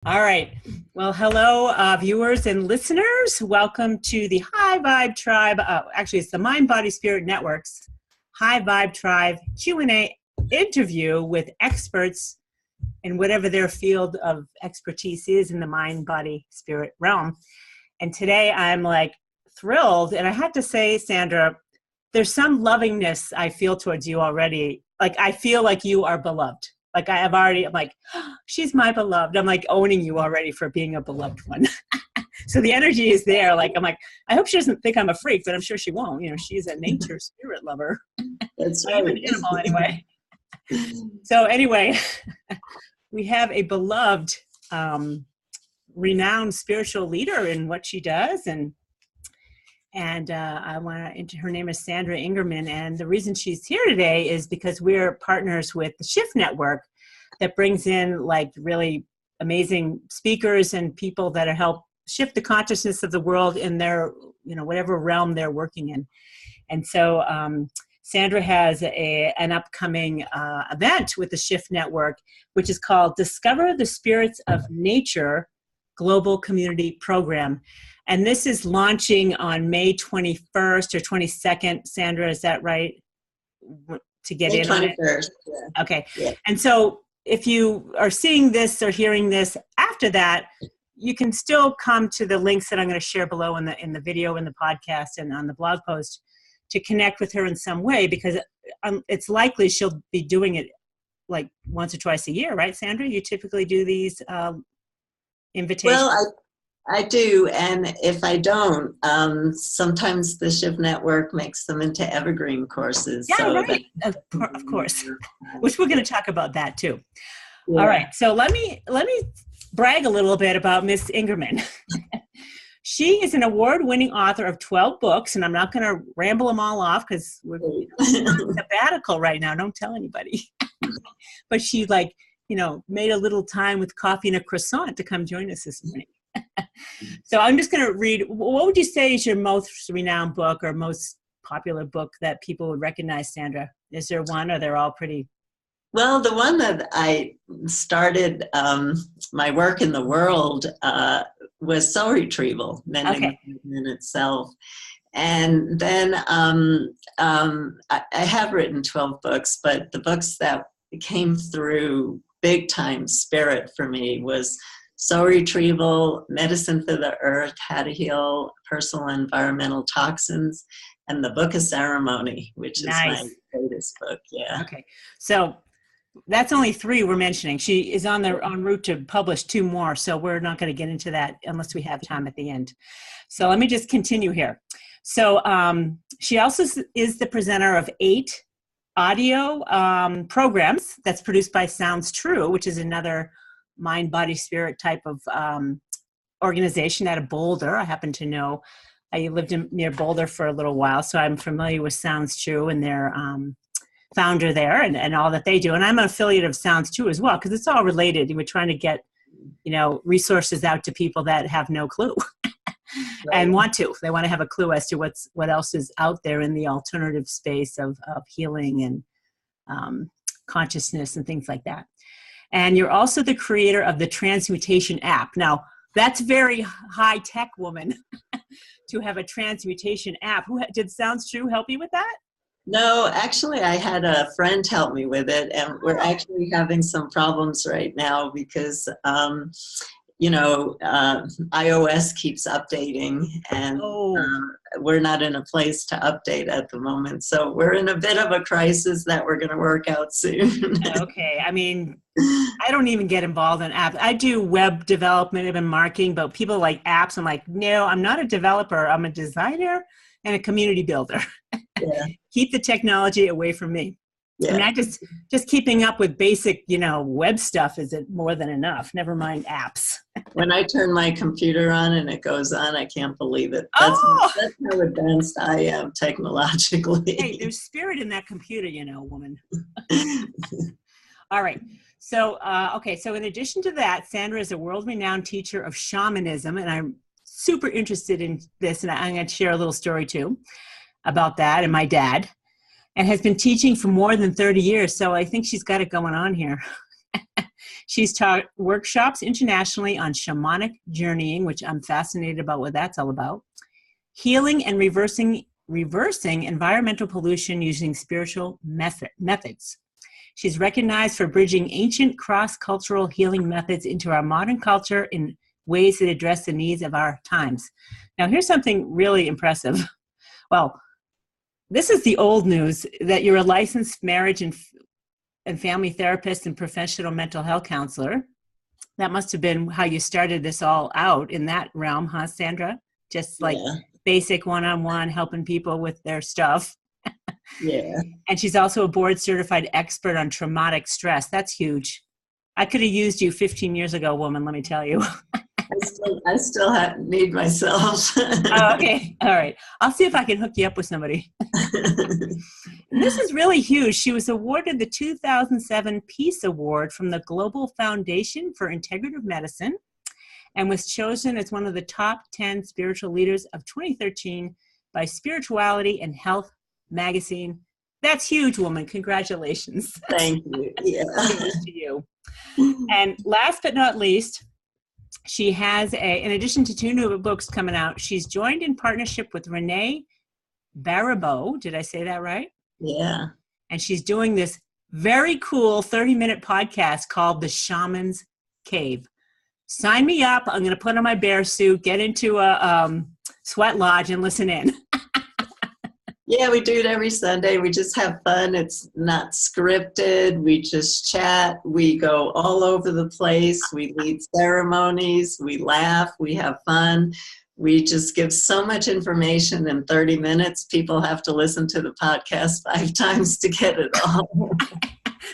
All right. Well, hello, viewers and listeners. Welcome to the High Vibe Tribe. Actually, it's the Mind, Body, Spirit Network's High Vibe Tribe Q&A interview with experts in whatever their field of expertise is in the mind, body, spirit realm. And today I'm like thrilled. And I have to say, Sandra, there's some lovingness I feel towards you already. Like, I feel like you are beloved. Like I'm like, oh, she's my beloved. I'm like owning you already for being a beloved one. So the energy is there. Like, I'm like, I hope she doesn't think I'm a freak, but I'm sure she won't. You know, she's a nature spirit lover. That's right. I'm an animal anyway. So anyway, we have a beloved, renowned spiritual leader in what she does. And her name is Sandra Ingerman. And the reason she's here today is because we're partners with the Shift Network that brings in like really amazing speakers and people that help shift the consciousness of the world in their, whatever realm they're working in. And so Sandra has an upcoming event with the Shift Network, which is called Discover the Spirits of Nature Global Community Program. And this is launching on May 21st or 22nd. Sandra, is that right? To get May in 21st, on it? yeah. Okay. Yeah. And so if you are seeing this or hearing this after that, you can still come to the links that I'm going to share below in the video, in the podcast, and on the blog post to connect with her in some way, because it's likely she'll be doing it like once or twice a year, right, Sandra? You typically do these invitations? Well, I do, and if I don't, sometimes the Shift Network makes them into evergreen courses. Yeah, so right. Of course. Which we're going to talk about that too. Yeah. All right. So let me brag a little bit about Miss Ingerman. She is an award-winning author of 12 books, and I'm not going to ramble them all off because we're on sabbatical right now. Don't tell anybody. But she made a little time with coffee and a croissant to come join us this morning. So I'm just going to read, what would you say is your most renowned book or most popular book that people would recognize, Sandra? Is there one, or they're all pretty? Well, the one that I started my work in the world was soul retrieval, mending in itself. And then I have written 12 books, but the books that came through big time spirit for me was Soul Retrieval, Medicine for the Earth, How to Heal Personal Environmental Toxins, and the Book of Ceremony, which is my latest book. Yeah. Okay. So that's only 3 we're mentioning. She is en route to publish 2 more, so we're not going to get into that unless we have time at the end. So let me just continue here. So she also is the presenter of 8 audio programs that's produced by Sounds True, which is another mind, body, spirit type of organization out of Boulder. I happen to know. I lived near Boulder for a little while, so I'm familiar with Sounds True and their founder there and all that they do. And I'm an affiliate of Sounds True as well, because it's all related. And we're trying to get, resources out to people that have no clue. And they want to have a clue as to what else is out there in the alternative space of healing and consciousness and things like that. And you're also the creator of the Transmutation app. Now, that's very high tech, woman, to have a transmutation app. Did Sounds True help you with that? No, actually, I had a friend help me with it, and we're actually having some problems right now because iOS keeps updating, and we're not in a place to update at the moment. So we're in a bit of a crisis that we're going to work out soon. Okay. I mean, I don't even get involved in apps. I do web development and marketing, but people like apps. I'm like, no, I'm not a developer. I'm a designer and a community builder. Yeah. Keep the technology away from me. Yeah. I mean, just keeping up with basic, web stuff is more than enough. Never mind apps. When I turn my computer on and it goes on, I can't believe it. That's how advanced I am technologically. Hey, there's spirit in that computer, woman. All right. So, so in addition to that, Sandra is a world-renowned teacher of shamanism, and I'm super interested in this, and I'm going to share a little story too about that and my dad. And has been teaching for more than 30 years. So I think she's got it going on here. She's taught workshops internationally on shamanic journeying, which I'm fascinated about what that's all about, healing and reversing environmental pollution using spiritual methods. She's recognized for bridging ancient cross-cultural healing methods into our modern culture in ways that address the needs of our times. Now, here's something really impressive. Well, this is the old news, that you're a licensed marriage and family therapist and professional mental health counselor. That must have been how you started this all out in that realm, huh, Sandra? Just like basic one-on-one, helping people with their stuff. Yeah. And she's also a board-certified expert on traumatic stress. That's huge. I could have used you 15 years ago, woman, let me tell you. I still need myself. Oh, okay. All right. I'll see if I can hook you up with somebody. This is really huge. She was awarded the 2007 Peace Award from the Global Foundation for Integrative Medicine and was chosen as one of the top 10 spiritual leaders of 2013 by Spirituality and Health magazine. That's huge, woman. Congratulations. Thank you. Yeah. To you. And last but not least, she has in addition to 2 new books coming out, she's joined in partnership with Renee Baribeau. Did I say that right? Yeah. And she's doing this very cool 30-minute podcast called The Shaman's Cave. Sign me up. I'm going to put on my bear suit, get into a sweat lodge and listen in. Yeah, we do it every Sunday. We just have fun. It's not scripted. We just chat. We go all over the place. We lead ceremonies. We laugh. We have fun. We just give so much information in 30 minutes. People have to listen to the podcast 5 times to get it all.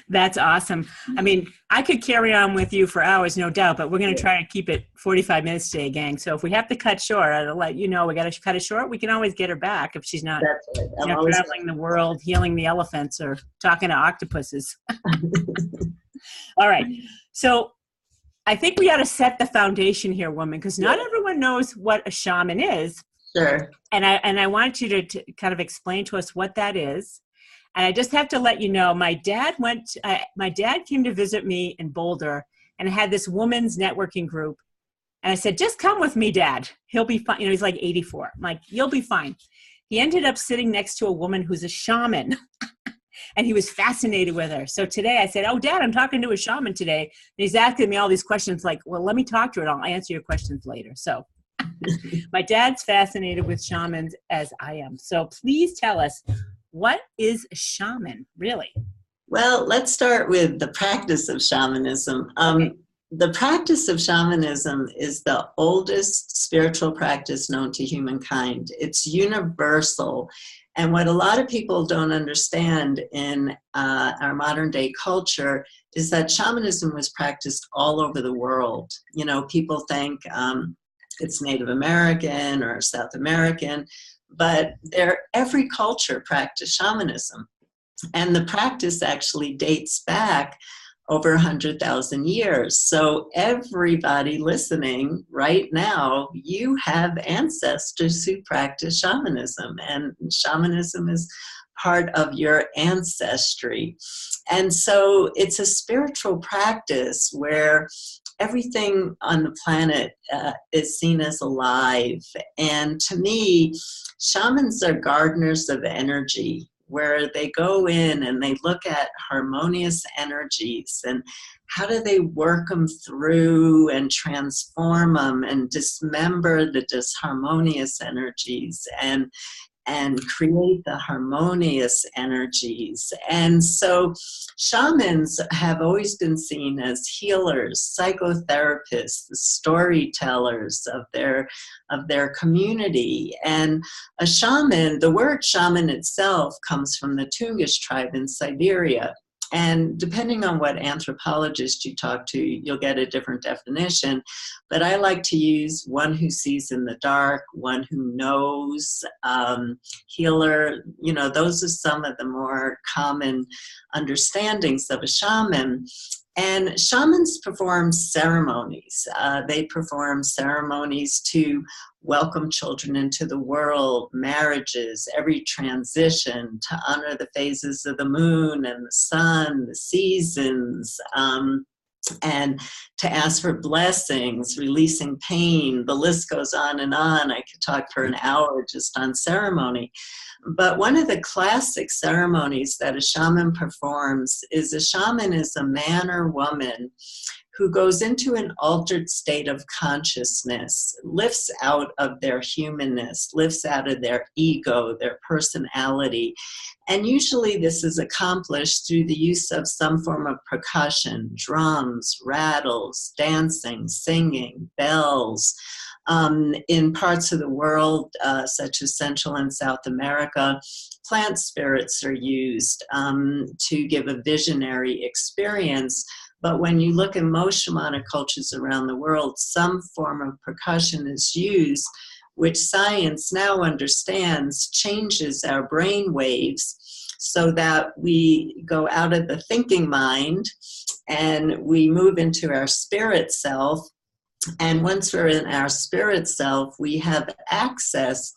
That's awesome. I mean, I could carry on with you for hours, no doubt, but we're going to try and keep it 45 minutes today, gang. So if we have to cut short, I'll let you know we got to cut it short. We can always get her back if she's not traveling the world, healing the elephants, or talking to octopuses. All right. So I think we got to set the foundation here, woman, because not everyone knows what a shaman is. Sure. And I want you to kind of explain to us what that is. And I just have to let you know, my dad came to visit me in Boulder and had this women's networking group. And I said, just come with me, Dad. He'll be fine. He's like 84. I'm like, you'll be fine. He ended up sitting next to a woman who's a shaman. And he was fascinated with her. So today I said, oh, Dad, I'm talking to a shaman today. And he's asking me all these questions like, well, let me talk to her and I'll answer your questions later. So my dad's fascinated with shamans as I am. So please tell us, what is a shaman, really? Well, let's start with the practice of shamanism. The practice of shamanism is the oldest spiritual practice known to humankind. It's universal. And what a lot of people don't understand in our modern day culture is that shamanism was practiced all over the world. You know, people think it's Native American or South American, but every culture practiced shamanism. And the practice actually dates back over 100,000 years. So everybody listening right now, you have ancestors who practice shamanism, and shamanism is part of your ancestry. And so it's a spiritual practice where everything on the planet is seen as alive. And to me, shamans are gardeners of energy, where they go in and they look at harmonious energies and how do they work them through and transform them and dismember the disharmonious energies and create the harmonious energies. And so shamans have always been seen as healers, psychotherapists, storytellers of their community. And a shaman, the word shaman itself comes from the Tungus tribe in Siberia. And depending on what anthropologist you talk to, you'll get a different definition. But I like to use one who sees in the dark, one who knows, healer. You know, those are some of the more common understandings of a shaman. And shamans perform ceremonies. They perform ceremonies to welcome children into the world, marriages, every transition, to honor the phases of the moon and the sun, the seasons. and to ask for blessings, releasing pain. The list goes on and on. I could talk for an hour just on ceremony. But one of the classic ceremonies that a shaman performs is a shaman is a man or woman who goes into an altered state of consciousness, lifts out of their humanness, lifts out of their ego, their personality. And usually this is accomplished through the use of some form of percussion, drums, rattles, dancing, singing, bells. In parts of the world, such as Central and South America, plant spirits are used to give a visionary experience. But when you look in most shamanic cultures around the world, some form of percussion is used, which science now understands changes our brain waves so that we go out of the thinking mind and we move into our spirit self. And once we're in our spirit self, we have access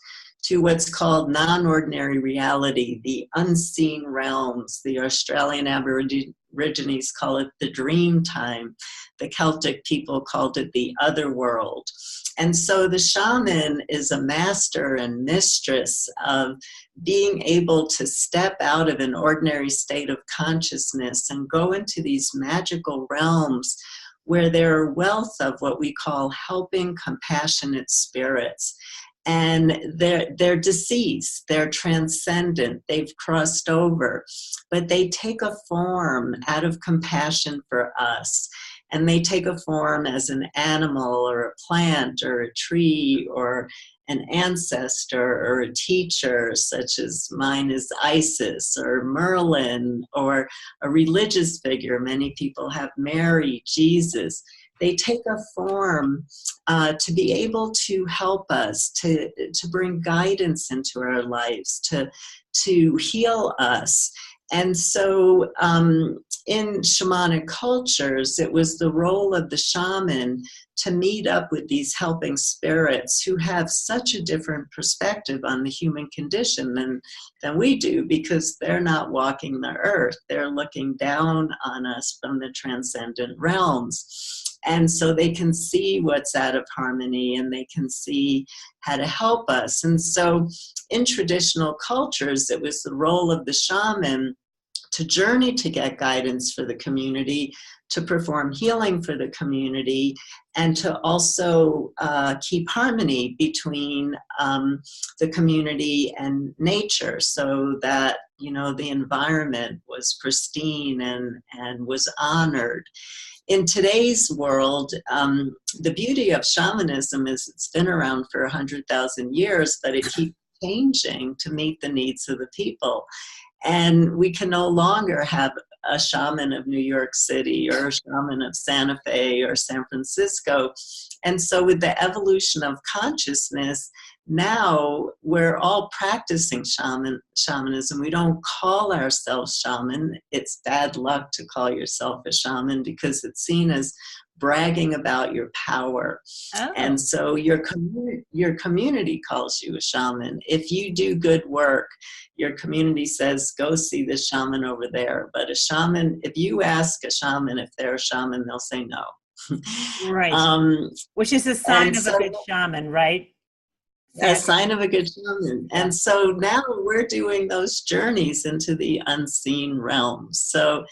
to what's called non-ordinary reality, the unseen realms. The Australian Aborigines call it the dream time. The Celtic people called it the other world. And so the shaman is a master and mistress of being able to step out of an ordinary state of consciousness and go into these magical realms where there are wealth of what we call helping, compassionate spirits. And they're deceased, they're transcendent, they've crossed over, but they take a form out of compassion for us. And they take a form as an animal or a plant or a tree or an ancestor or a teacher, such as mine is Isis or Merlin, or a religious figure. Many people have Mary, Jesus. They take a form to be able to help us, to bring guidance into our lives, to heal us. And so in shamanic cultures, it was the role of the shaman to meet up with these helping spirits who have such a different perspective on the human condition than we do, because they're not walking the earth. They're looking down on us from the transcendent realms. And so they can see what's out of harmony and they can see how to help us. And so in traditional cultures, it was the role of the shaman to journey to get guidance for the community, to perform healing for the community, and to also keep harmony between the community and nature, so that, you know, the environment was pristine and was honored. In today's world, the beauty of shamanism is it's been around for 100,000 years, but it keeps changing to meet the needs of the people. And we can no longer have a shaman of New York City or a shaman of Santa Fe or San Francisco. And so with the evolution of consciousness, now we're all practicing shamanism. We don't call ourselves shaman. It's bad luck to call yourself a shaman because it's seen as bragging about your power. Oh. And so your community calls you a shaman. If you do good work, your community says, go see the shaman over there. But a shaman, if you ask a shaman if they're a shaman, they'll say no. Right. Which is a sign of a good shaman, right? A sign of a good shaman. And so now we're doing those journeys into the unseen realms. So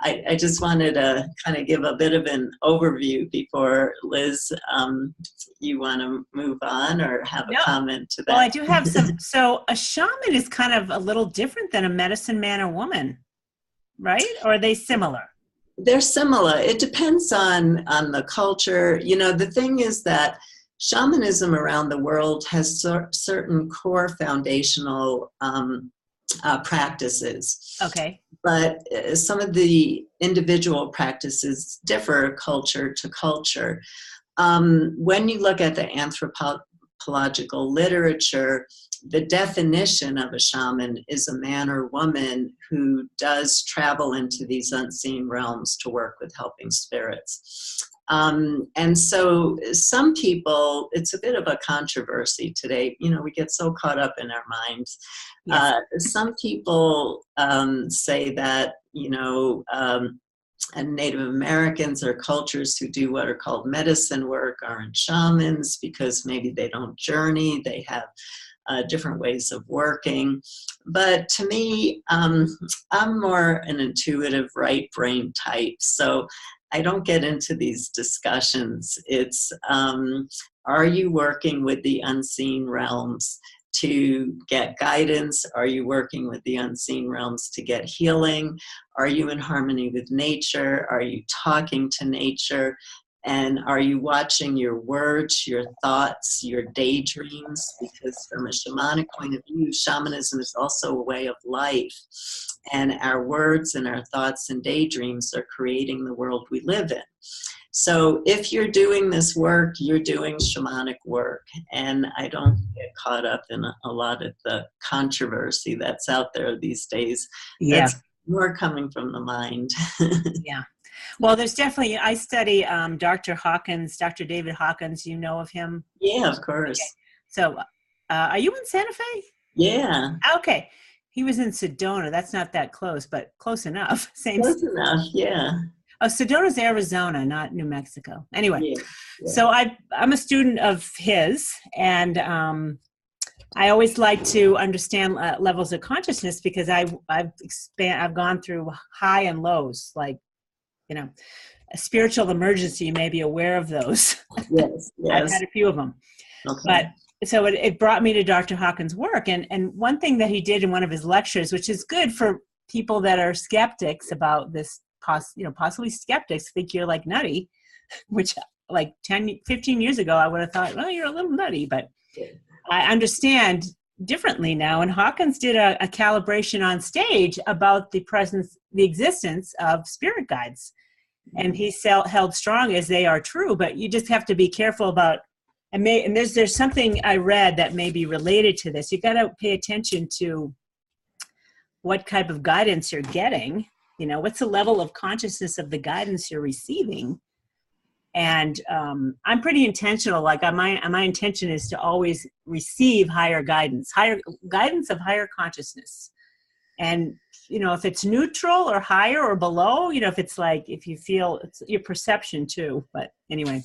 I just wanted to kind of give a bit of an overview before, Liz, you want to move on or have a comment to that? Well, I do have some. So a shaman is kind of a little different than a medicine man or woman, right? Or are they similar? They're similar. It depends on the culture. You know, the thing is that shamanism around the world has certain core foundational practices. Okay. But some of the individual practices differ culture to culture. When you look at the anthropological literature, the definition of a shaman is a man or woman who does travel into these unseen realms to work with helping spirits. And so some people, it's a bit of a controversy today. You know, we get so caught up in our minds. Yes. Some people say that, you know, and Native Americans or cultures who do what are called medicine work aren't shamans because maybe they don't journey, they have different ways of working. But to me, I'm more an intuitive right brain type. So I don't get into these discussions. It's, are you working with the unseen realms to get guidance? Are you working with the unseen realms to get healing? Are you in harmony with nature? Are you talking to nature? And are you watching your words, your thoughts, your daydreams? Because from a shamanic point of view, shamanism is also a way of life. And our words and our thoughts and daydreams are creating the world we live in. So if you're doing this work, you're doing shamanic work. And I don't get caught up in a lot of the controversy that's out there these days. Yeah. That's more coming from the mind. Yeah. Well, there's definitely, I study Dr. Hawkins, Dr. David Hawkins. You know of him? Yeah, of course. Okay. So are you in Santa Fe? Yeah. Okay. He was in Sedona. That's not that close, but close enough. Same. Close enough, yeah. Oh, Sedona's Arizona, not New Mexico. Anyway, yeah. So I'm a student of his, and I always like to understand levels of consciousness because I've gone through high and lows, like, you know, a spiritual emergency. You may be aware of those. Yes, yes. I've had a few of them. Okay. But so it brought me to Dr. Hawkins' work. And one thing that he did in one of his lectures, which is good for people that are skeptics about this, possibly skeptics think you're like nutty, which like 10, 15 years ago, I would have thought, well, you're a little nutty, but I understand differently now. And Hawkins did a calibration on stage about the existence of spirit guides. And he held strong as they are true, but you just have to be careful about, and there's something I read that may be related to this. You got to pay attention to what type of guidance you're getting. What's the level of consciousness of the guidance you're receiving? And I'm pretty intentional. Like my intention is to always receive higher guidance of higher consciousness. And, if it's neutral or higher or below, if it's like, if you feel it's your perception too. But anyway,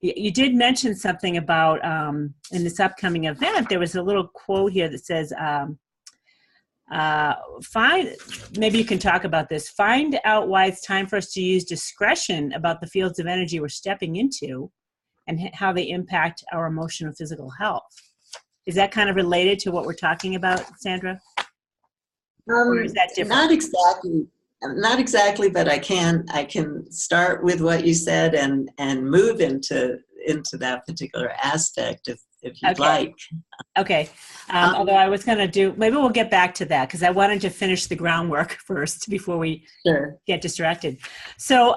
you did mention something about in this upcoming event, there was a little quote here that says, maybe you can talk about this. Find out why it's time for us to use discretion about the fields of energy we're stepping into and how they impact our emotional and physical health. Is that kind of related to what we're talking about, Sandra? Or is that different? Not exactly, but I can start with what you said and move into that particular aspect if you'd like. Okay. Although I was going to maybe we'll get back to that because I wanted to finish the groundwork first before we get distracted. So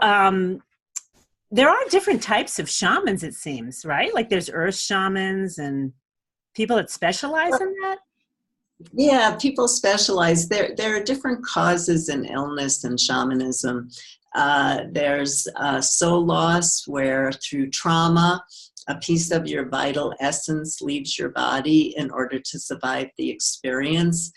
there are different types of shamans, it seems, right? Like there's earth shamans and people that specialize in that. Yeah, people specialize. There are different causes in illness and shamanism. There's soul loss, where through trauma, a piece of your vital essence leaves your body in order to survive the experience.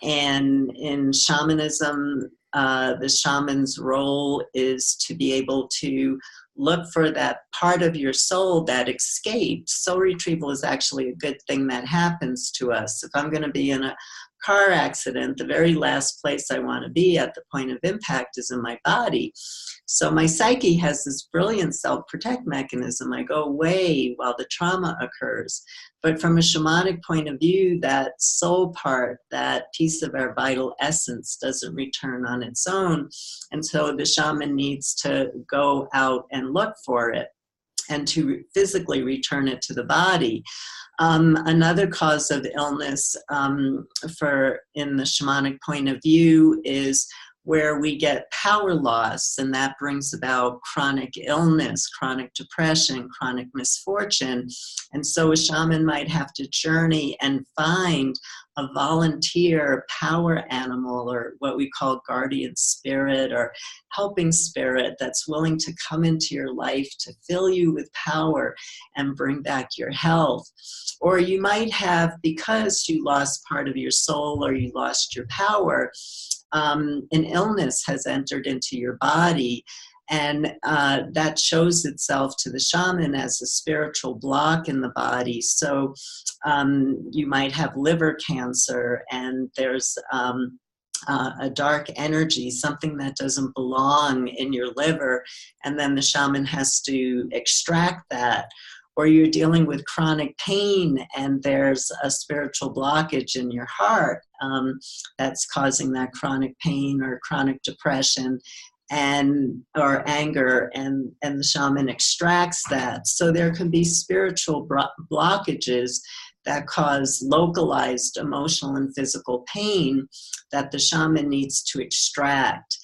And in shamanism, the shaman's role is to be able to look for that part of your soul that escaped. Soul retrieval is actually a good thing that happens to us. If I'm going to be in a car accident, the very last place I want to be at the point of impact is in my body. So my psyche has this brilliant self-protect mechanism. I go away while the trauma occurs. But from a shamanic point of view, that soul part, that piece of our vital essence doesn't return on its own. And so the shaman needs to go out and look for it and to physically return it to the body. Another cause of illness in the shamanic point of view is where we get power loss, and that brings about chronic illness, chronic depression, chronic misfortune. And so a shaman might have to journey and find a volunteer power animal, or what we call guardian spirit or helping spirit, that's willing to come into your life to fill you with power and bring back your health. Or you might have, because you lost part of your soul or you lost your power, an illness has entered into your body, and that shows itself to the shaman as a spiritual block in the body. So you might have liver cancer, and there's a dark energy, something that doesn't belong in your liver, and then the shaman has to extract that. Or you're dealing with chronic pain and there's a spiritual blockage in your heart that's causing that chronic pain or chronic depression and or anger, and the shaman extracts that. So there can be spiritual blockages that cause localized emotional and physical pain that the shaman needs to extract.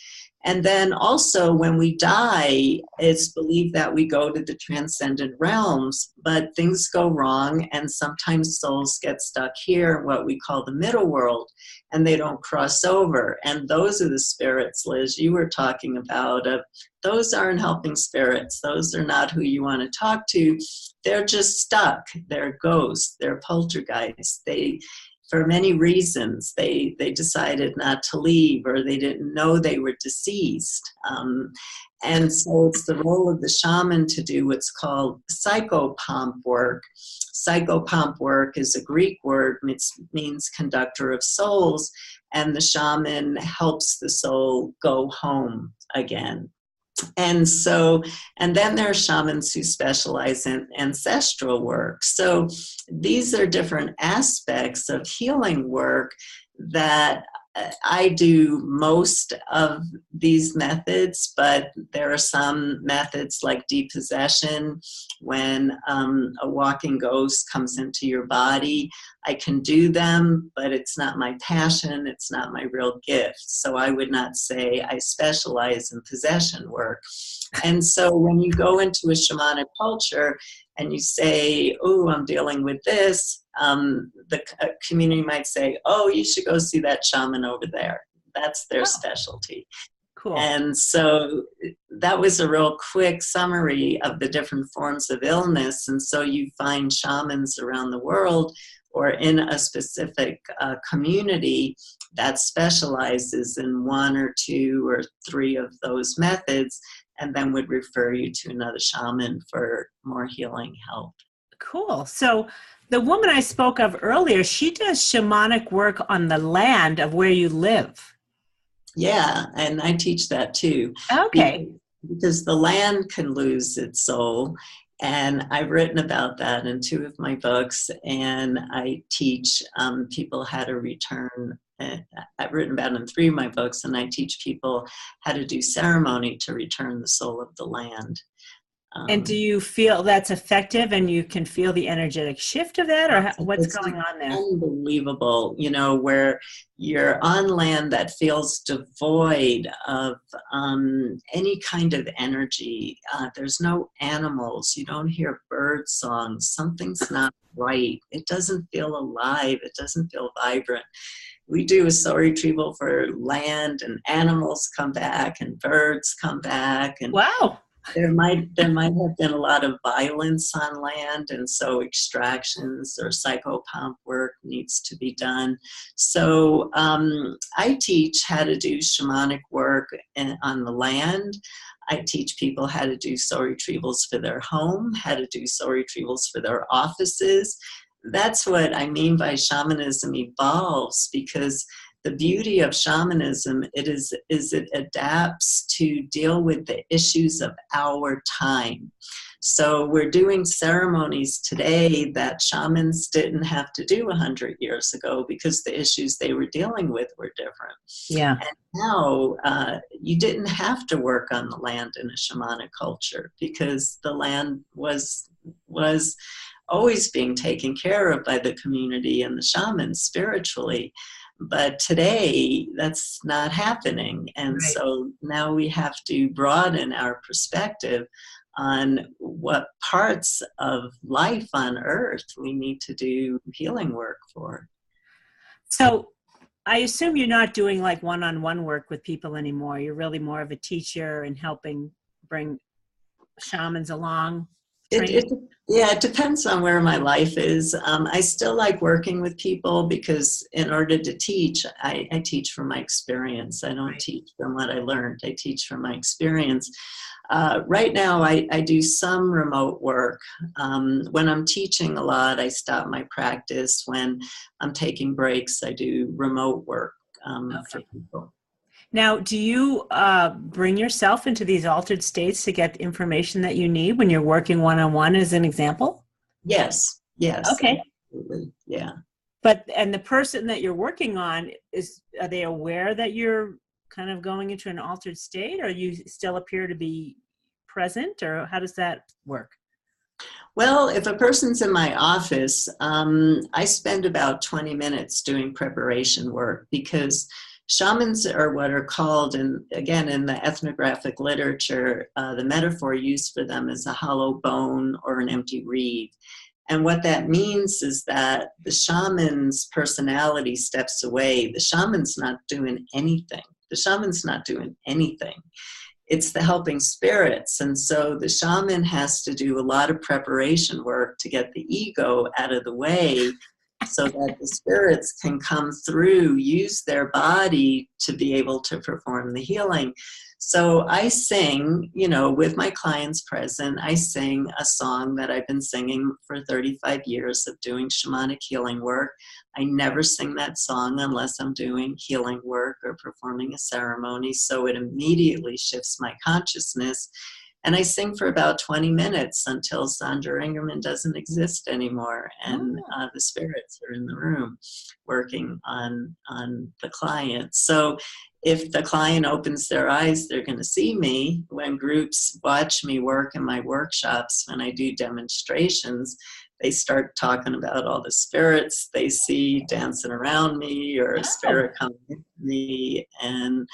And then also when we die, it's believed that we go to the transcendent realms, but things go wrong, and sometimes souls get stuck here, what we call the middle world, and they don't cross over. And those are the spirits, Liz, you were talking about. Those aren't helping spirits. Those are not who you want to talk to. They're just stuck. They're ghosts. They're poltergeists. For many reasons, they decided not to leave, or they didn't know they were deceased. And so it's the role of the shaman to do what's called psychopomp work. Psychopomp work is a Greek word, it means conductor of souls, and the shaman helps the soul go home again. And then there are shamans who specialize in ancestral work. So these are different aspects of healing work that I do most of these methods, but there are some methods like depossession, when a walking ghost comes into your body. I can do them, but it's not my passion, it's not my real gift. So I would not say I specialize in possession work. And so when you go into a shamanic culture and you say, oh, I'm dealing with this, the community might say, oh, you should go see that shaman over there. That's their specialty. Cool. And so that was a real quick summary of the different forms of illness. And so you find shamans around the world or in a specific community that specializes in one or two or three of those methods, and then would refer you to another shaman for more healing help. Cool. So the woman I spoke of earlier, she does shamanic work on the land of where you live. Yeah, and I teach that too. Okay. Because the land can lose its soul. And I've written about that in 2 of my books, and I teach people how to return. I've written about it in 3 of my books, and I teach people how to do ceremony to return the soul of the land. And do you feel that's effective, and you can feel the energetic shift of that, or what's going on there? Unbelievable, where you're on land that feels devoid of any kind of energy. There's no animals. You don't hear bird songs. Something's not right. It doesn't feel alive. It doesn't feel vibrant. We do a soul retrieval for land, and animals come back, and birds come back. And wow. There might have been a lot of violence on land, and so extractions or psychopomp work needs to be done. So I teach how to do shamanic work on the land. I teach people how to do soul retrievals for their home, how to do soul retrievals for their offices. That's what I mean by shamanism evolves, because the beauty of shamanism is it adapts to deal with the issues of our time. So we're doing ceremonies today that shamans didn't have to do 100 years ago because the issues they were dealing with were different. Yeah. And now you didn't have to work on the land in a shamanic culture because the land was always being taken care of by the community and the shamans spiritually. But today, that's not happening. And right. So now we have to broaden our perspective on what parts of life on earth we need to do healing work for. So I assume you're not doing like one-on-one work with people anymore. You're really more of a teacher and helping bring shamans along training? Yeah, it depends on where my life is. I still like working with people because in order to teach, I teach from my experience. I don't teach from what I learned. I teach from my experience. Right now, I do some remote work. When I'm teaching a lot, I stop my practice. When I'm taking breaks, I do remote work for people. Now, do you bring yourself into these altered states to get the information that you need when you're working one-on-one, as an example? Yes, yes, Okay. absolutely, yeah. And the person that you're working on, are they aware that you're kind of going into an altered state, or you still appear to be present, or how does that work? Well, if a person's in my office, I spend about 20 minutes doing preparation work because shamans are what are called, and again, in the ethnographic literature, the metaphor used for them is a hollow bone or an empty reed. And what that means is that the shaman's personality steps away. The shaman's not doing anything. The shaman's not doing anything. It's the helping spirits. And so the shaman has to do a lot of preparation work to get the ego out of the way so that the spirits can come through, use their body to be able to perform the healing. So I sing, with my clients present, I sing a song that I've been singing for 35 years of doing shamanic healing work. I never sing that song unless I'm doing healing work or performing a ceremony, so it immediately shifts my consciousness. And I sing for about 20 minutes until Sandra Ingerman doesn't exist anymore, and the spirits are in the room working on the client. So if the client opens their eyes, they're going to see me. When groups watch me work in my workshops, when I do demonstrations, they start talking about all the spirits they see dancing around me, or a spirit coming with me. And,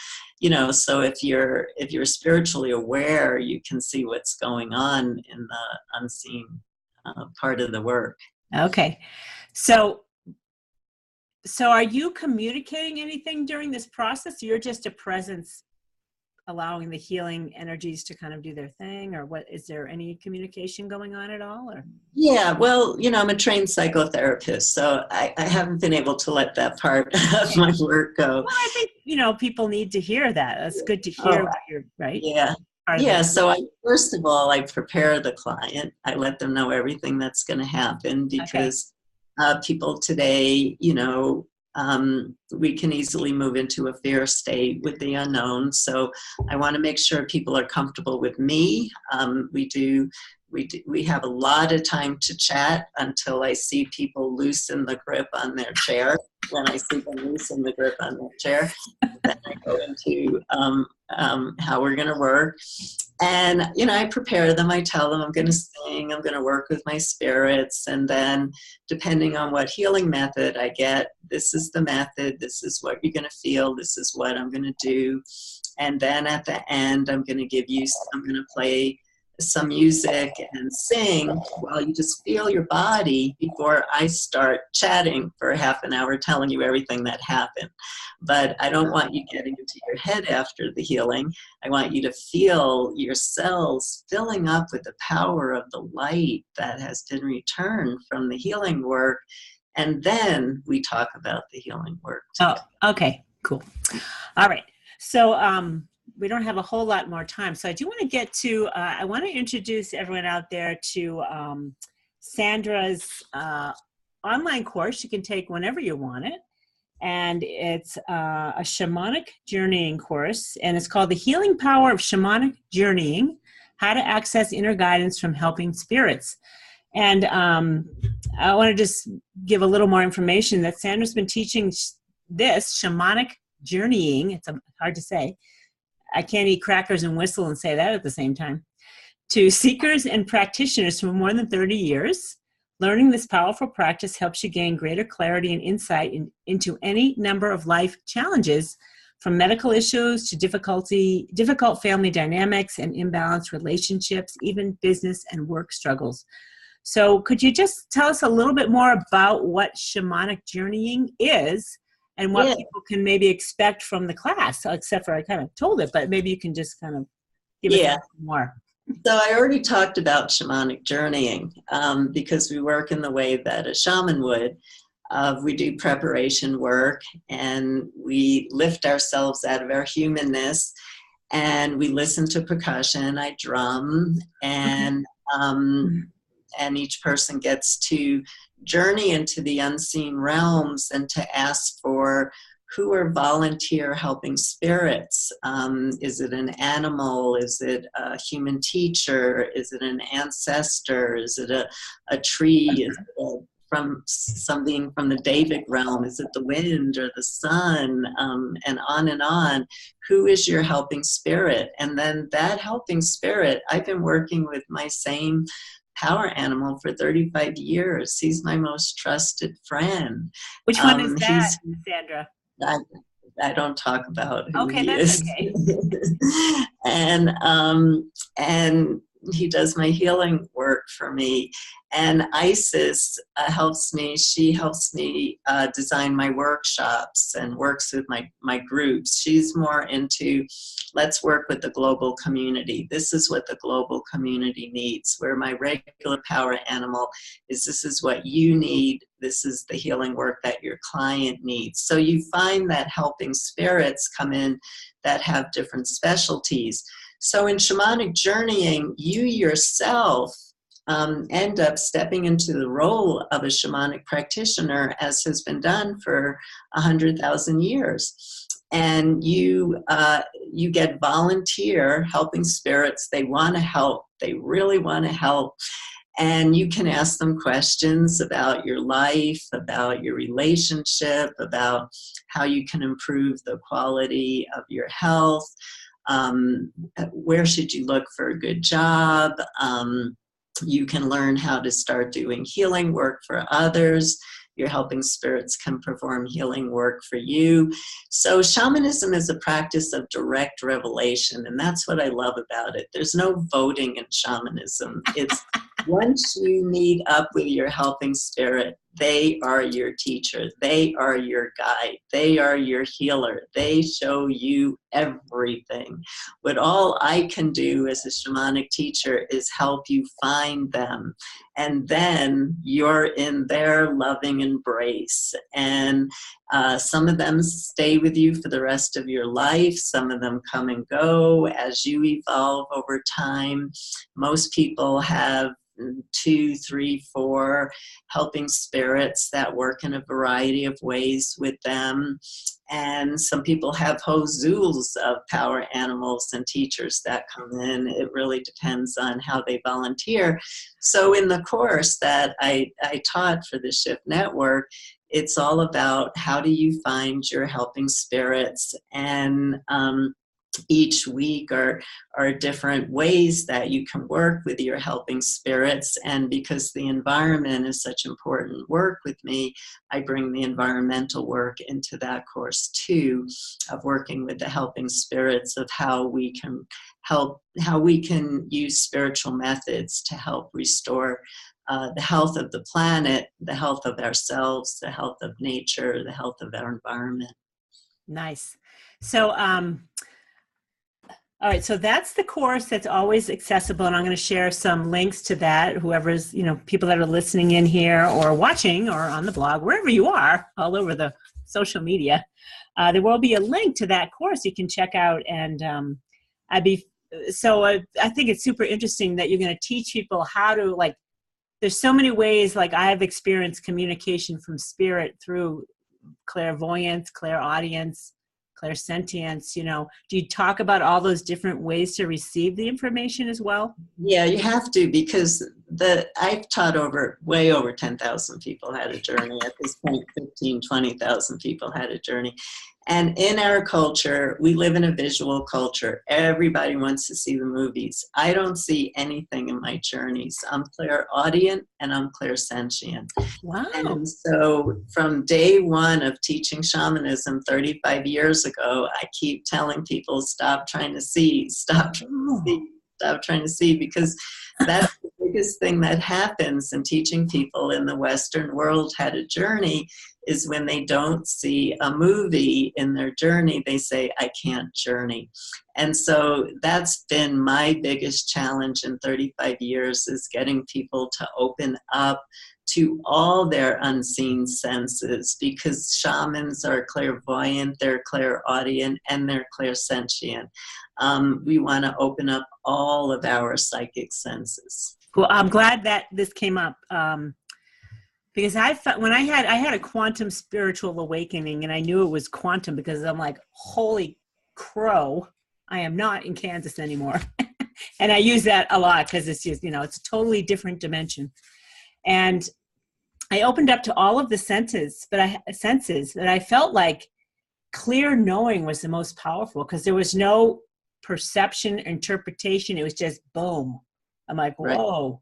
so if you're spiritually aware, you can see what's going on in the unseen part of the work. Okay. So are you communicating anything during this process? You're just a presence, allowing the healing energies to kind of do their thing, or what? Is there any communication going on at all? Or? Yeah, well, I'm a trained psychotherapist, so I haven't been able to let that part of my work go. Well, I think, people need to hear that. It's good to hear what you're, right? Yeah. Yeah, so first of all, I prepare the client. I let them know everything that's going to happen because people today, we can easily move into a fear state with the unknown. So I want to make sure people are comfortable with me. We have a lot of time to chat until I see people loosen the grip on their chair. When I see them loosen the grip on their chair, then I go into how we're going to work. And, I prepare them. I tell them I'm going to sing, I'm going to work with my spirits. And then depending on what healing method I get, this is the method, this is what you're going to feel, this is what I'm going to do. And then at the end, I'm going to play some music and sing while you just feel your body before I start chatting for half an hour telling you everything that happened. But I don't want you getting into your head after the healing. I want you to feel your cells filling up with the power of the light that has been returned from the healing work. And then we talk about the healing work together. Oh, okay, cool. All right. So, we don't have a whole lot more time. So I do want to get to, I want to introduce everyone out there to Sandra's online course you can take whenever you want it. And it's a Shamanic Journey-ing course, and it's called The Healing Power of Shamanic Journey-ing, How to Access Inner Guidance from Helping Spirits. And I want to just give a little more information that Sandra's been teaching this Shamanic Journey-ing, it's hard to say, I can't eat crackers and whistle and say that at the same time, to seekers and practitioners for more than 30 years. Learning this powerful practice helps you gain greater clarity and insight into any number of life challenges, from medical issues to difficult family dynamics and imbalanced relationships, even business and work struggles. So could you just tell us a little bit more about what Shamanic Journeying is, and what people can maybe expect from the class, except for I kind of told it, but maybe you can just kind of give us more. So I already talked about shamanic journeying because we work in the way that a shaman would. We do preparation work and we lift ourselves out of our humanness and we listen to percussion. I drum and each person gets to journey into the unseen realms and to ask for who are volunteer helping spirits. Is it an animal? Is it a human teacher? Is it an ancestor? Is it a tree? Is it from something from the Davic realm? Is it the wind or the sun? And on and on. Who is your helping spirit? And then that helping spirit, I've been working with my same power animal for 35 years. He's my most trusted friend. Which one is that, Sandra? I don't talk about who okay, he that's is. Okay. And he does my healing work for me. And Isis helps me. She helps me design my workshops and works with my groups. She's more into, let's work with the global community. This is what the global community needs. Where my regular power animal is, this is what you need. This is the healing work that your client needs. So you find that helping spirits come in that have different specialties. So in shamanic journeying, you yourself end up stepping into the role of a shamanic practitioner, as has been done for 100,000 years. And you get volunteer helping spirits. They want to help. They really want to help. And you can ask them questions about your life, about your relationship, about how you can improve the quality of your health. Where should you look for a good job? You can learn how to start doing healing work for others. Your helping spirits can perform healing work for you. So shamanism is a practice of direct revelation, and that's what I love about it. There's no voting in shamanism. It's once you meet up with your helping spirit, they are your teacher. They are your guide. They are your healer. They show you everything. What all I can do as a shamanic teacher is help you find them. And then you're in their loving embrace. And some of them stay with you for the rest of your life. Some of them come and go as you evolve over time. Most people have 2, 3, 4 helping spirits that work in a variety of ways with them. And some people have whole zoos of power animals and teachers that come in. It really depends on how they volunteer. So in the course that I taught for the Shift Network, it's all about how do you find your helping spirits, and each week are different ways that you can work with your helping spirits. And because the environment is such important work with me, I bring the environmental work into that course too, of working with the helping spirits, of how we can help, how we can use spiritual methods to help restore the health of the planet, the health of ourselves, the health of nature, the health of our environment. Nice. So, all right, so that's the course that's always accessible, and I'm going to share some links to that. Whoever's, people that are listening in here or watching or on the blog, wherever you are, all over the social media, there will be a link to that course you can check out. And I think it's super interesting that you're going to teach people how to, there's so many ways, I have experienced communication from spirit through clairvoyance, clairaudience, clairsentience. Do you talk about all those different ways to receive the information as well? Yeah, you have to, because I've taught way over 10,000 people how to journey. At this point, 15, 20,000 people had a journey. And in our culture, we live in a visual culture. Everybody wants to see the movies. I don't see anything in my journeys. I'm clairaudient and I'm clairsentient. Wow. And so from day one of teaching shamanism 35 years ago, I keep telling people, stop trying to see, stop trying to see, stop trying to see, because that's the biggest thing that happens in teaching people in the Western world how to journey is when they don't see a movie in their journey, they say, I can't journey. And so that's been my biggest challenge in 35 years, is getting people to open up to all their unseen senses, because shamans are clairvoyant, they're clairaudient, and they're clairsentient. We want to open up all of our psychic senses. Well, I'm glad that this came up, because I felt when I had a quantum spiritual awakening, and I knew it was quantum because I'm like, holy crow, I am not in Kansas anymore. And I use that a lot because it's just, it's a totally different dimension. And I opened up to all of the senses, but I felt like clear knowing was the most powerful, because there was no perception, interpretation. It was just boom. I'm like, whoa. Right.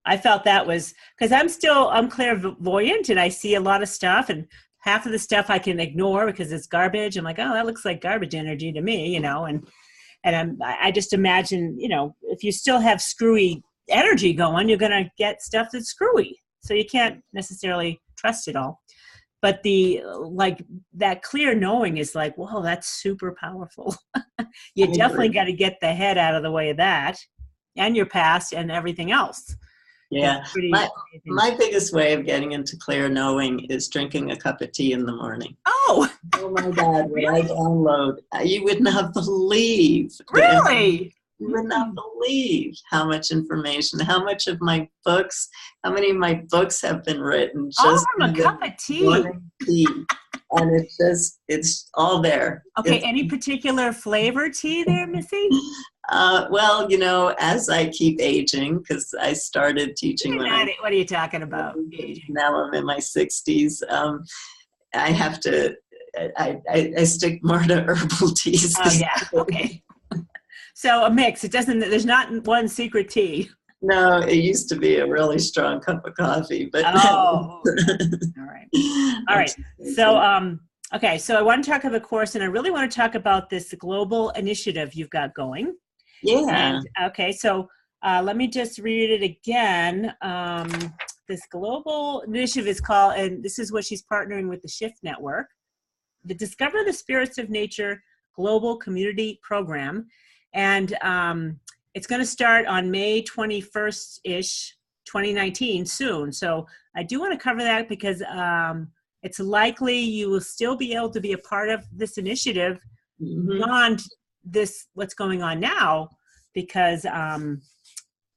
I felt that was, because I'm clairvoyant and I see a lot of stuff, and half of the stuff I can ignore because it's garbage. I'm like, oh, that looks like garbage energy to me, and I just imagine, if you still have screwy energy going, you're going to get stuff that's screwy. So you can't necessarily trust it all. But that clear knowing is like, whoa, that's super powerful. You definitely got to get the head out of the way of that, and your past and everything else. Yeah. My biggest way of getting into clear knowing is drinking a cup of tea in the morning. Oh my God, when I download, you would not believe. Really? You would not believe how much information, how many of my books have been written just from a cup of tea. And it's all there. Okay, any particular flavor tea there, Missy? Well, as I keep aging, because I started teaching what are you talking about? Now I'm in my 60s. I have to, I stick more to herbal teas. Oh, yeah, okay. So a mix. There's not one secret tea. No, it used to be a really strong cup of coffee, but. Oh, all right. So, okay. So I want to talk about the course, and I really want to talk about this global initiative you've got going. Yeah. And, okay. So let me just read it again. This global initiative is called, and this is what she's partnering with the Shift Network, the Discover the Spirits of Nature Global Community Program. And it's going to start on May 21st-ish, 2019, soon. So I do want to cover that because it's likely you will still be able to be a part of this initiative beyond this, what's going on now, because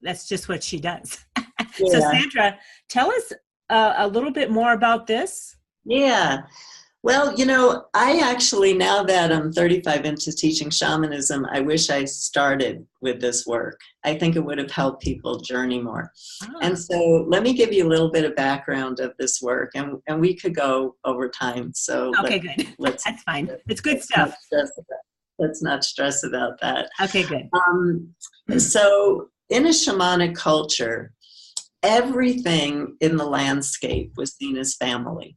that's just what she does. Yeah. So Sandra, tell us a little bit more about this. Yeah. Well, I actually, now that I'm 35 into teaching shamanism, I wish I started with this work. I think it would have helped people journey more. Oh. And so let me give you a little bit of background of this work, and we could go over time. So okay, good. That's fine. It's good stuff. Let's not stress about that. Okay, good. So in a shamanic culture, everything in the landscape was seen as family.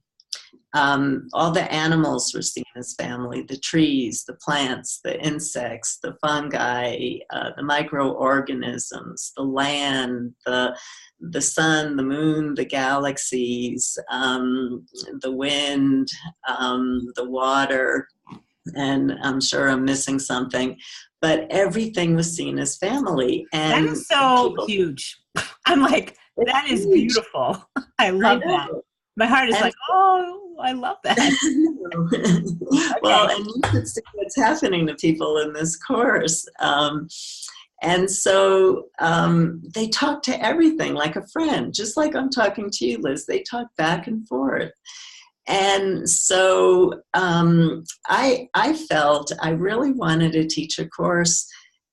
All the animals were seen as family, the trees, the plants, the insects, the fungi, the microorganisms, the land, the sun, the moon, the galaxies, the wind, the water, and I'm sure I'm missing something, but everything was seen as family. And that is so huge. I'm like, that is beautiful. I love that. My heart is like, oh, I love that. Okay. Well, and you can see what's happening to people in this course. And so they talk to everything like a friend, just like I'm talking to you, Liz. They talk back and forth. And so I felt I really wanted to teach a course.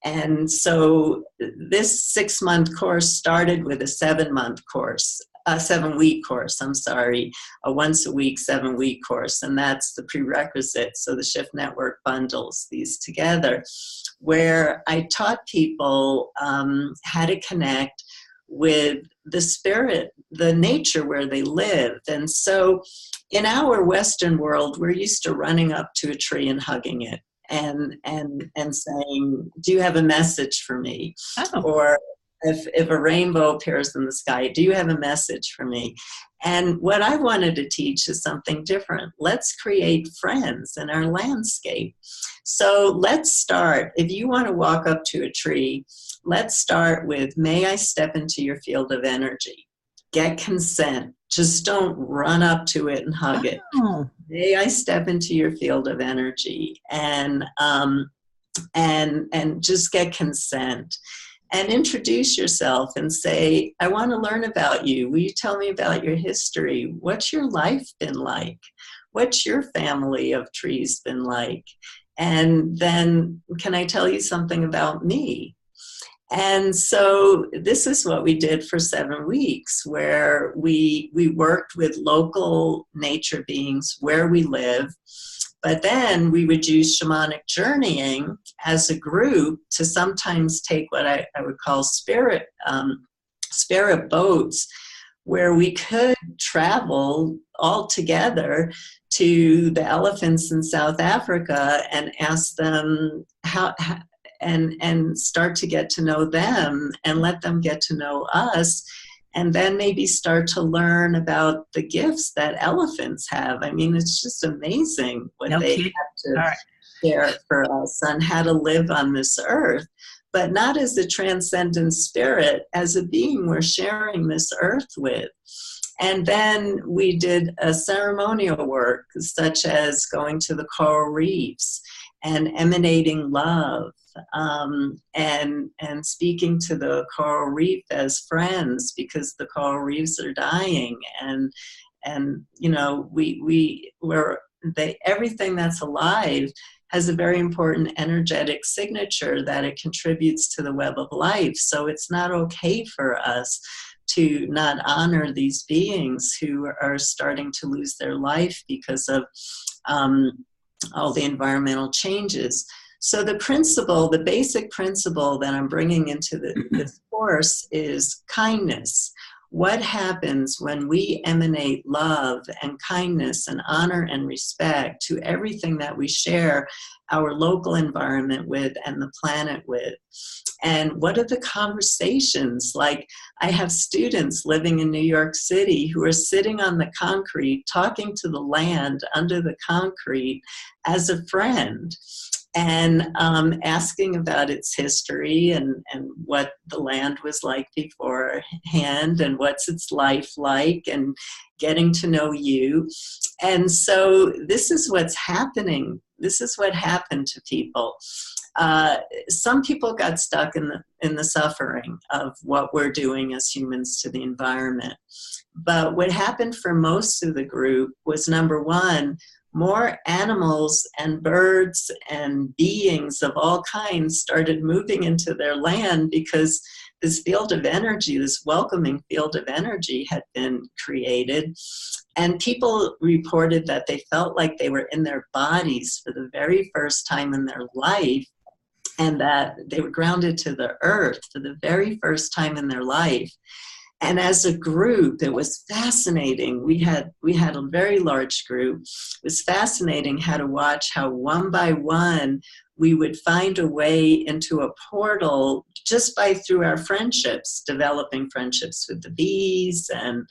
And so this 6-month course started with a 7-month course. A 7-week course, a once a week, 7-week course. And that's the prerequisite. So the Shift Network bundles these together, where I taught people how to connect with the spirit, the nature where they lived. And so in our Western world, we're used to running up to a tree and hugging it and saying, do you have a message for me? Oh. Or if a rainbow appears in the sky, do you have a message for me? And what I wanted to teach is something different. Let's create friends in our landscape. So let's start. If you want to walk up to a tree, let's start with, may I step into your field of energy? Get consent. Just don't run up to it and hug it. May I step into your field of energy? And just get consent. And introduce yourself and say, I want to learn about you. Will you tell me about your history? What's your life been like? What's your family of trees been like? And then, can I tell you something about me? And so this is what we did for 7 weeks, where we worked with local nature beings where we live. But then we would use shamanic journeying as a group to sometimes take what I would call spirit boats, where we could travel all together to the elephants in South Africa and ask them how and start to get to know them and let them get to know us. And then maybe start to learn about the gifts that elephants have. I mean, it's just amazing what they have to share for us on how to live on this earth, but not as a transcendent spirit, as a being we're sharing this earth with. And then we did a ceremonial work, such as going to the coral reefs and emanating love, and speaking to the coral reef as friends, because the coral reefs are dying, and you know, everything that's alive has a very important energetic signature that it contributes to the web of life. So it's not okay for us to not honor these beings who are starting to lose their life because of all the environmental changes. So the principle, the basic principle that I'm bringing into this course is kindness. What happens when we emanate love and kindness and honor and respect to everything that we share our local environment with and the planet with? And what are the conversations? Like, I have students living in New York City who are sitting on the concrete, talking to the land under the concrete as a friend, and asking about its history and what the land was like beforehand and what's its life like, and getting to know you. And so this is what's happening. This is what happened to people. Some people got stuck in the suffering of what we're doing as humans to the environment. But what happened for most of the group was, number one, more animals and birds and beings of all kinds started moving into their land, because this field of energy, this welcoming field of energy, had been created. And people reported that they felt like they were in their bodies for the very first time in their life, and that they were grounded to the earth for the very first time in their life. And as a group, it was fascinating. We had a very large group. It was fascinating how to watch how one by one we would find a way into a portal just through our friendships, developing friendships with the bees and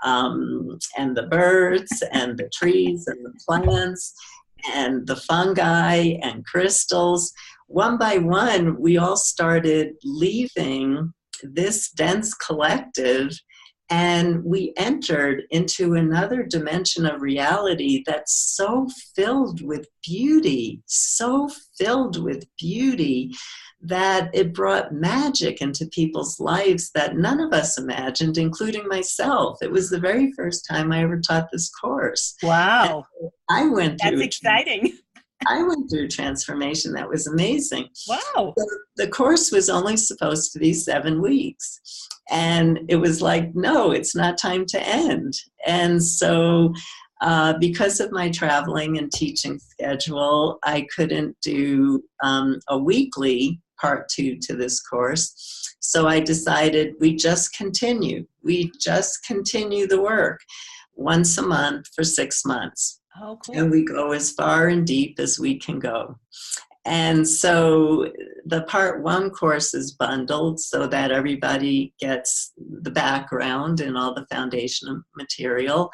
the birds and the trees and the plants and the fungi and crystals. One by one, we all started leaving this dense collective, and we entered into another dimension of reality that's so filled with beauty, that it brought magic into people's lives that none of us imagined, including myself. It was the very first time I ever taught this course. Wow. And That's exciting. I went through a transformation that was amazing. Wow. The course was only supposed to be 7 weeks. And it was like, no, it's not time to end. And so because of my traveling and teaching schedule, I couldn't do a weekly part 2 to this course. So I decided we just continue the work once a month for 6 months. Oh, cool. And we go as far and deep as we can go. And so the part one course is bundled so that everybody gets the background and all the foundational material.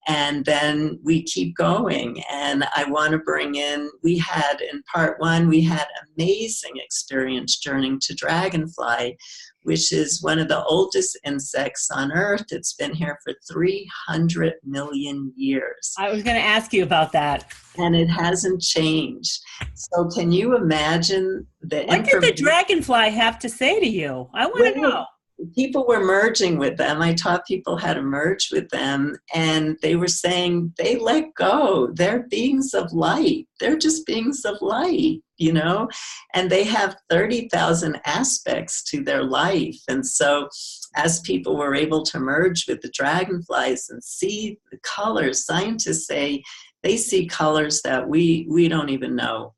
And then we keep going. And I want to bring in, we had in part one, we had amazing experience journeying to dragonfly, which is one of the oldest insects on Earth. It's been here for 300 million years. I was going to ask you about that. And it hasn't changed. So can you imagine the What did the dragonfly have to say to you? I want to know. People were merging with them. I taught people how to merge with them, and they were saying they let go. They're beings of light. They're just beings of light, you know, and they have 30,000 aspects to their life. And so as people were able to merge with the dragonflies and see the colors, scientists say they see colors that we don't even know.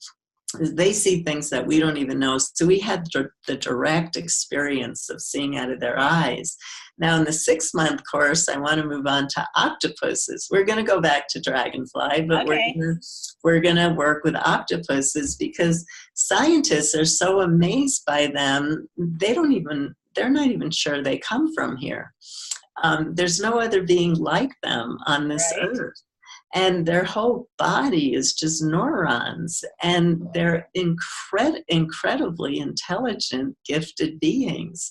They see things that we don't even know. So we had the direct experience of seeing out of their eyes. Now in the 6-month course, I want to move on to octopuses. We're going to go back to dragonfly, but we're going to work with octopuses because scientists are so amazed by them. They're not even sure they come from here. There's no other being like them on this earth. And their whole body is just neurons, and they're incredibly intelligent, gifted beings.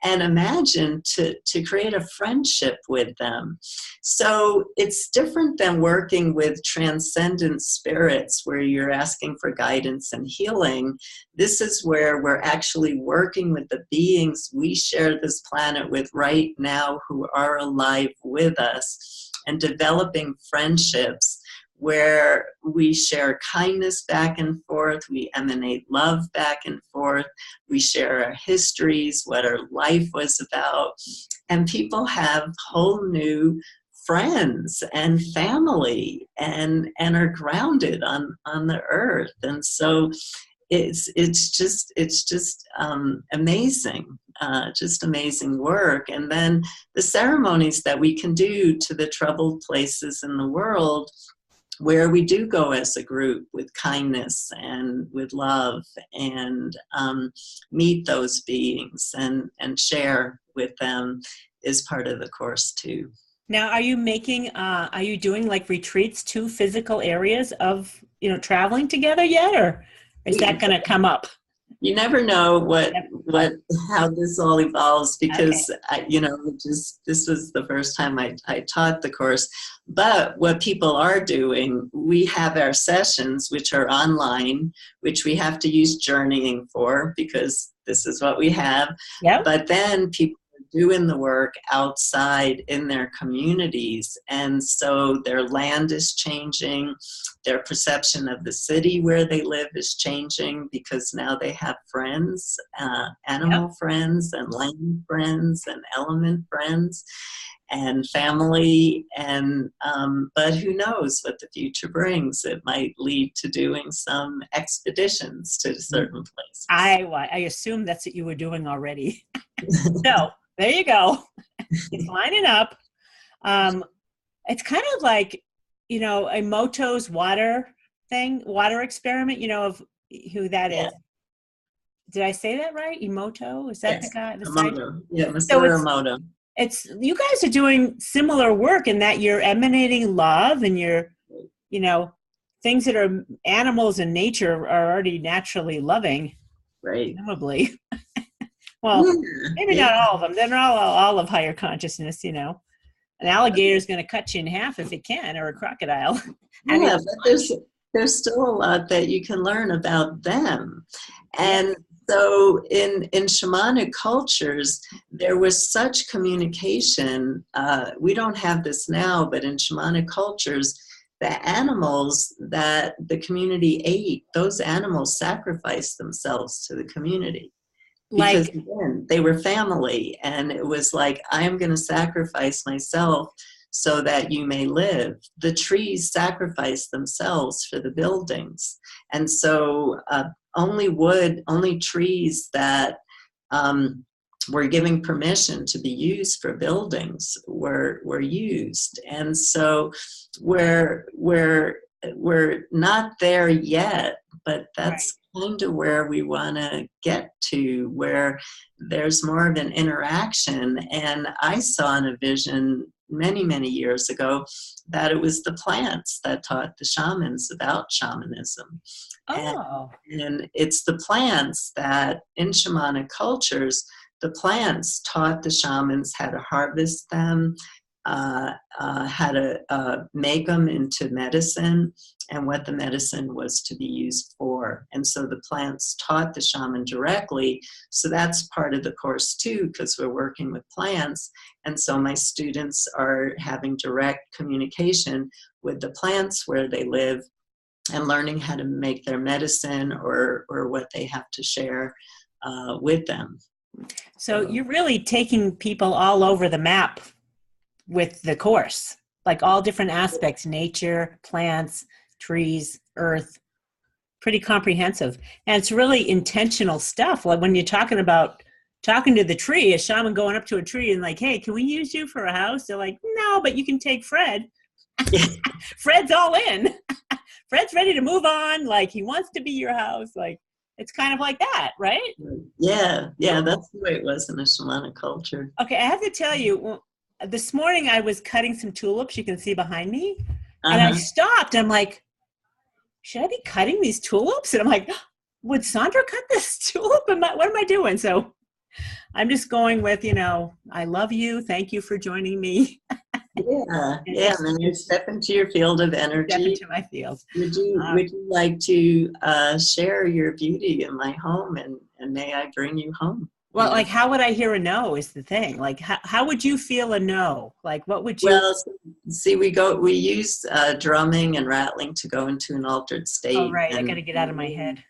And imagine to create a friendship with them. So it's different than working with transcendent spirits where you're asking for guidance and healing. This is where we're actually working with the beings we share this planet with right now who are alive with us, and developing friendships where we share kindness back and forth, we emanate love back and forth, we share our histories, what our life was about, and people have whole new friends and family and are grounded on the earth. And so it's just amazing, just amazing work. And then the ceremonies that we can do to the troubled places in the world, where we do go as a group with kindness and with love, and meet those beings and share with them, is part of the course too. Now, are you doing like retreats to physical areas of, traveling together yet, or is that going to come up? You never know how this all evolves, because this was the first time I taught the course. But what people are doing, we have our sessions, which are online, which we have to use Journeying for, because this is what we have. Yep. But then people doing the work outside in their communities, and so their land is changing, their perception of the city where they live is changing, because now they have friends, animal friends and land friends and element friends and family, and but who knows what the future brings. It might lead to doing some expeditions to certain places. I assume that's what you were doing already. So there you go. It's lining up. It's kind of like, Emoto's water experiment, of who that is. Did I say that right? Emoto? Is that the guy? Emoto. Yeah, Mr. Emoto. It's, you guys are doing similar work in that you're emanating love, and you're, things that are animals in nature are already naturally loving. Right. Presumably. Well, maybe not all of them. They're all of higher consciousness, An alligator is going to cut you in half if it can, or a crocodile. Yeah, but there's still a lot that you can learn about them. And so in shamanic cultures, there was such communication. We don't have this now, but in shamanic cultures, the animals that the community ate, those animals sacrificed themselves to the community. Because again, they were family, and it was like, I am going to sacrifice myself so that you may live. The trees sacrifice themselves for the buildings. And so only trees that were giving permission to be used for buildings were used. And so where we're not there yet, but Right. that's kind of where we want to get to, where there's more of an interaction. And I saw in a vision many, many years ago that it was the plants that taught the shamans about shamanism. And, Oh, and it's the plants that in shamanic cultures, the plants taught the shamans how to harvest them, how to make them into medicine, and what the medicine was to be used for. And so the plants taught the shaman directly. So that's part of the course too, because we're working with plants. And so my students are having direct communication with the plants where they live and learning how to make their medicine or what they have to share with them. so you're really taking people all over the map with the course, like all different aspects, nature, plants, trees, earth, pretty comprehensive. And it's really intentional stuff. Like when you're talking about talking to the tree, a shaman going up to a tree and like, hey, can we use you for a house? They're like, no, but you can take Fred. Fred's all in. Fred's ready to move on. Like he wants to be your house. Like it's kind of like that, right? Yeah, that's the way it was in the shamanic culture. Okay, I have to tell you, this morning I was cutting some tulips. You can see behind me. And I stopped. I'm like, should I be cutting these tulips? And I'm like, would Sandra cut this tulip? What am I doing? So I'm just going with, I love you. Thank you for joining me. Yeah, and then you step into your field of energy. Step into my field. Would you like to share your beauty in my home, and may I bring you home? Well, like, how would I hear a no is the thing. Like, how would you feel a no? Like, what would you? Well, see, we use drumming and rattling to go into an altered state. Oh, right. I got to get out of my head.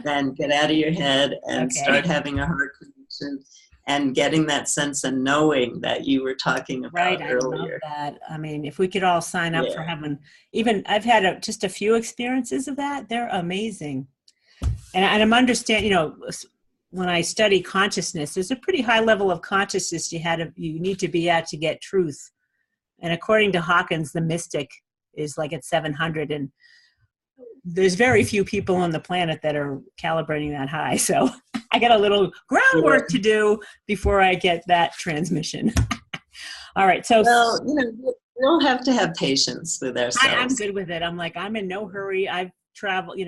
Then get out of your head and start having a heart connection and getting that sense of knowing that you were talking about earlier. I love that. I mean, if we could all sign up for having, even I've had just a few experiences of that. They're amazing. And I'm understanding, when I study consciousness, there's a pretty high level of consciousness you need to be at to get truth. And according to Hawkins, the mystic is like at 700, and there's very few people on the planet that are calibrating that high. So I got a little groundwork to do before I get that transmission. All right. So, well, we'll have to have patience with ourselves. I'm good with it. I'm like, I'm in no hurry. I've traveled,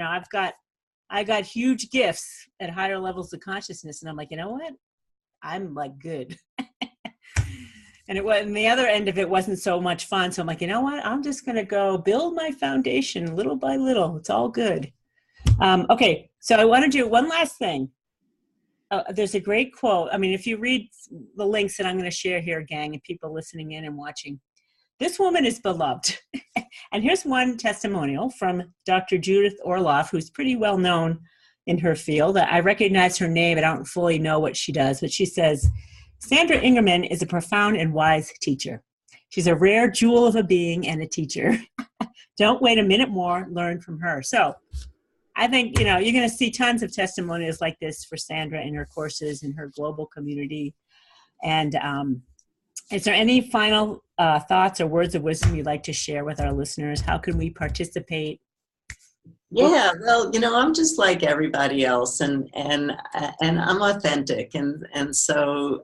I got huge gifts at higher levels of consciousness. And I'm like, you know what? I'm like good. And the other end of it wasn't so much fun. So I'm like, you know what? I'm just going to go build my foundation little by little. It's all good. Okay. So I want to do one last thing. There's a great quote. I mean, if you read the links that I'm going to share here, gang, and people listening in and watching, this woman is beloved. And here's one testimonial from Dr. Judith Orloff, who's pretty well known in her field. I recognize her name. I don't fully know what she does, but she says, Sandra Ingerman is a profound and wise teacher. She's a rare jewel of a being and a teacher. Don't wait a minute more, learn from her. So I think, you're going to see tons of testimonials like this for Sandra in her courses, in her global community. And is there any final thoughts or words of wisdom you'd like to share with our listeners? How can we participate? Yeah, well, I'm just like everybody else, and I'm authentic, and so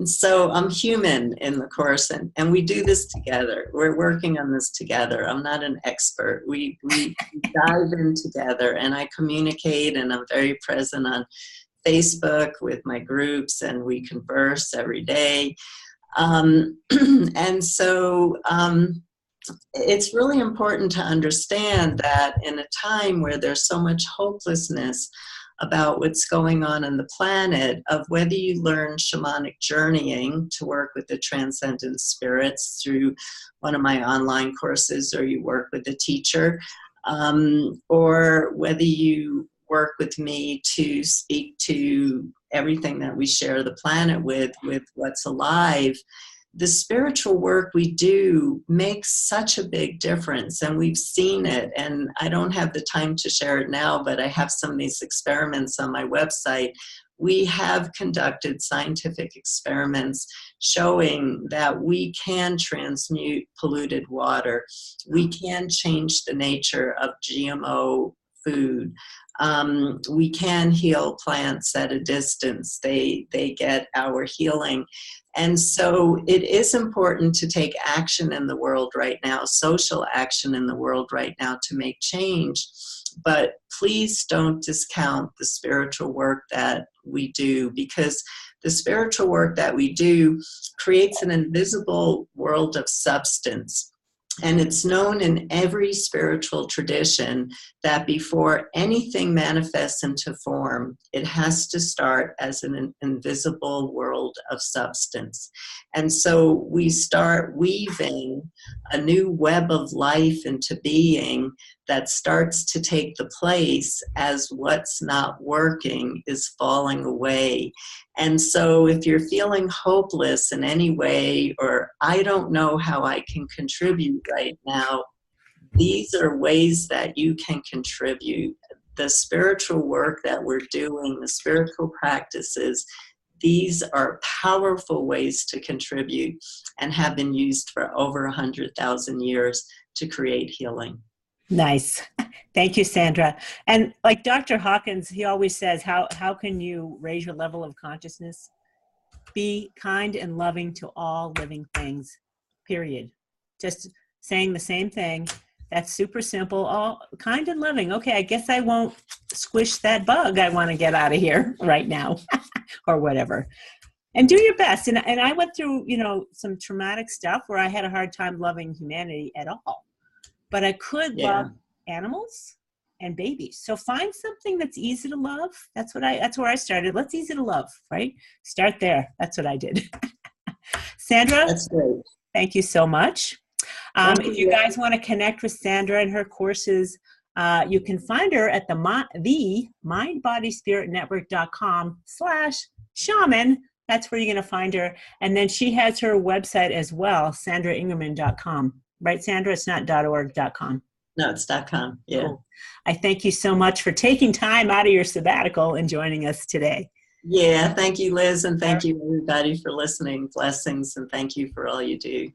so I'm human in the course, and we do this together. We're working on this together. I'm not an expert. We dive in together, and I communicate, and I'm very present on Facebook with my groups, and we converse every day, and so. It's really important to understand that in a time where there's so much hopelessness about what's going on the planet, of whether you learn shamanic journeying to work with the transcendent spirits through one of my online courses, or you work with a teacher, or whether you work with me to speak to everything that we share the planet with what's alive, the spiritual work we do makes such a big difference, and we've seen it. And I don't have the time to share it now, but I have some of these experiments on my website we have conducted scientific experiments showing that we can transmute polluted water. We can change the nature of GMO food. We can heal plants at a distance. They get our healing. And so it is important to take action in the world right now, social action in the world right now to make change. But please don't discount the spiritual work that we do, because the spiritual work that we do creates an invisible world of substance. And it's known in every spiritual tradition that before anything manifests into form, it has to start as an invisible world of substance. And so we start weaving a new web of life into being that starts to take the place as what's not working is falling away. And so if you're feeling hopeless in any way, or I don't know how I can contribute right now, these are ways that you can contribute. The spiritual work that we're doing, the spiritual practices, these are powerful ways to contribute and have been used for over 100,000 years to create healing. Nice. Thank you, Sandra. And like Dr. Hawkins, he always says, how can you raise your level of consciousness? Be kind and loving to all living things, period. Just saying the same thing. That's super simple. All kind and loving. Okay, I guess I won't squish that bug I want to get out of here right now or whatever. And do your best. And I went through, some traumatic stuff where I had a hard time loving humanity at all. But I could love animals and babies. So find something that's easy to love. That's where I started. Let's easy to love, right? Start there. That's what I did. Sandra, that's great. Thank you so much. If you guys want to connect with Sandra and her courses, you can find her at the mindbodyspiritnetwork.com/shaman. That's where you're going to find her. And then she has her website as well, sandraingerman.com. Right, Sandra? It's not .org.com. No, it's .com. Yeah. Cool. I thank you so much for taking time out of your sabbatical and joining us today. Yeah, thank you, Liz, and thank you, everybody, for listening. Blessings, and thank you for all you do.